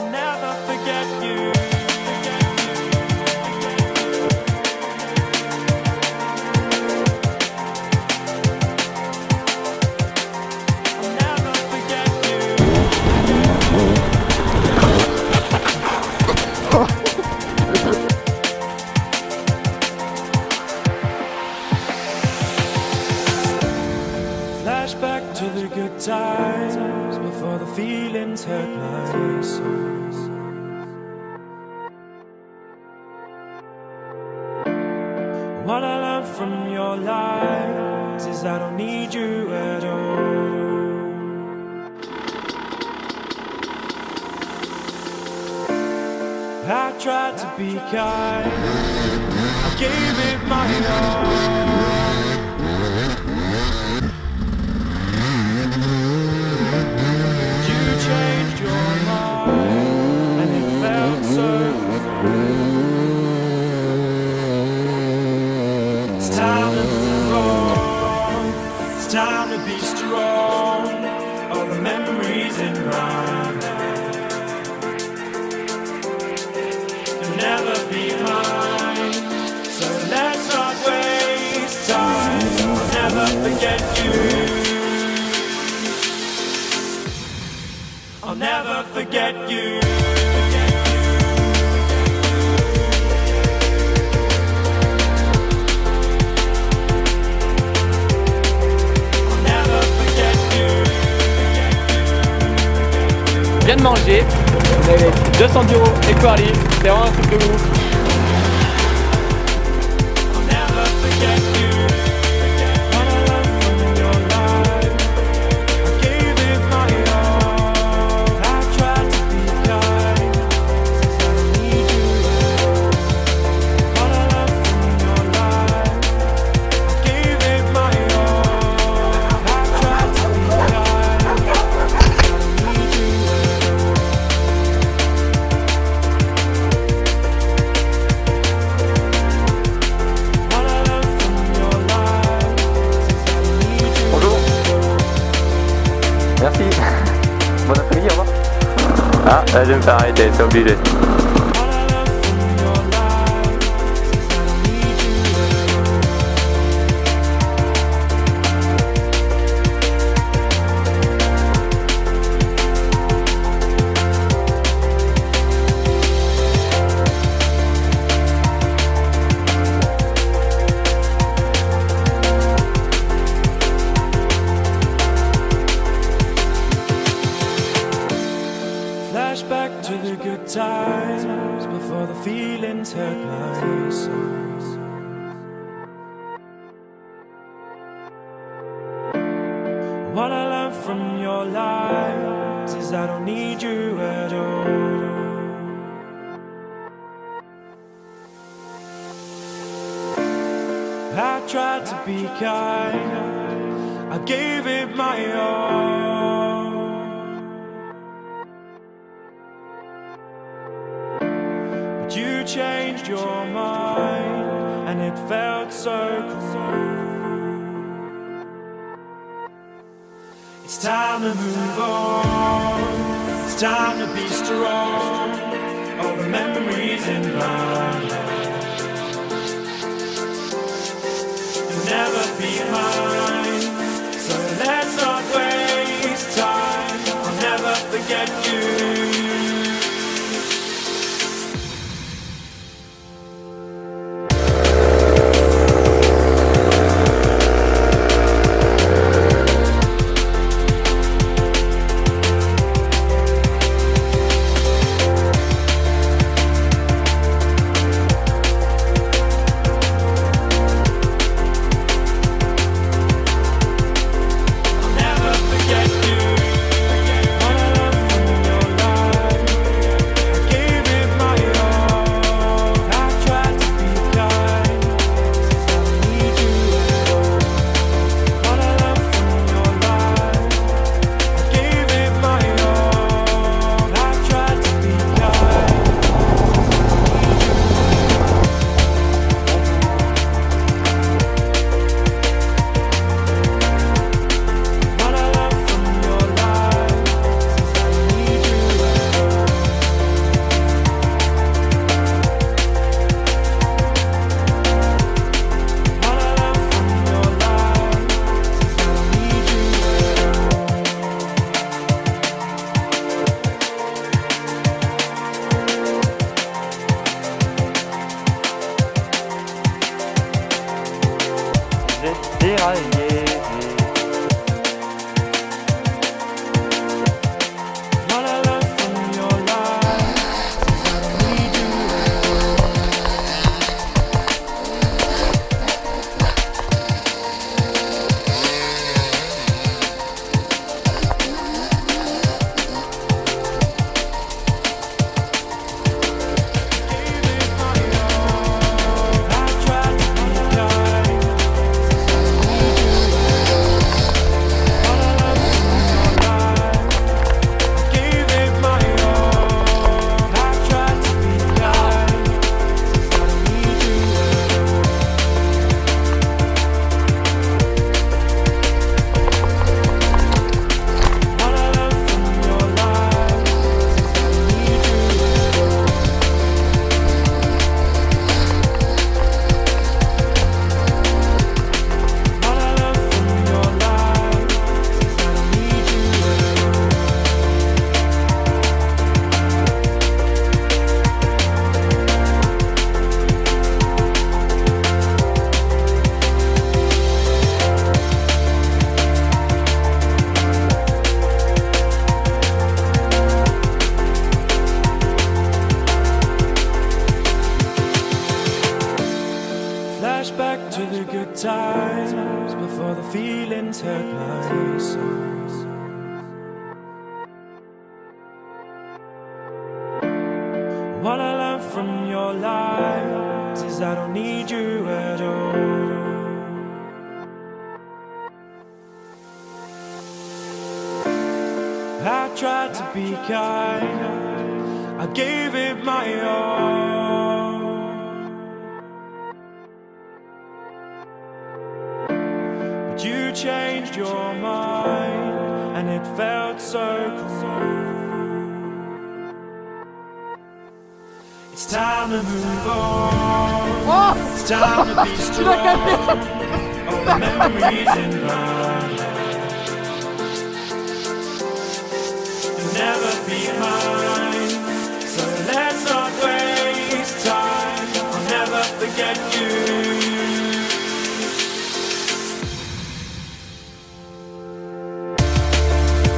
I'll never forget you. Flashback to the good times before the feelings hurt my soul. What I learned from your lies is I don't need you at all. I tried to be kind, I gave it my all. You changed your mind, and it felt so good. It's time to move on, it's time to be strong. All the memories in my head can never be mine, so let's not waste time. I'll never forget you. I'll never forget you. I'll never forget you. Je viens de manger, vous avez 200 € Equally, c'est vraiment un truc de ouf. I'll never forget you. What I learned from your life, I gave it my all. I tried to be kind, since I don't need you at all. What I learned from your life, I gave it my all. I tried to be kind, since I don't need you at all. What I learned from your life, since I don't need you Bonjour. at all. Merci. Bon après-midi, au revoir. Ah, là je vais me faire arrêter, c'est obligé. What I learned from your life, since I don't need you at all. Flashback to the good times before the feelings hurt my soul. What I learned from your lies is I don't need you at all. I tried to be kind, I gave it my all. But you changed your mind, and it felt so cruel. It's time to move on, it's time to be strong. All the memories in my head will never be mine, so let's not waste time. I'll never forget you. entered my soul. What I learned from your lies is I don't need you at all. I tried to be kind, I gave it my all. But you changed your mind, and it felt so cruel. It's time to move on, it's time to be strong. All the memories in my head never be mine, so let's not waste time. I'll never forget you.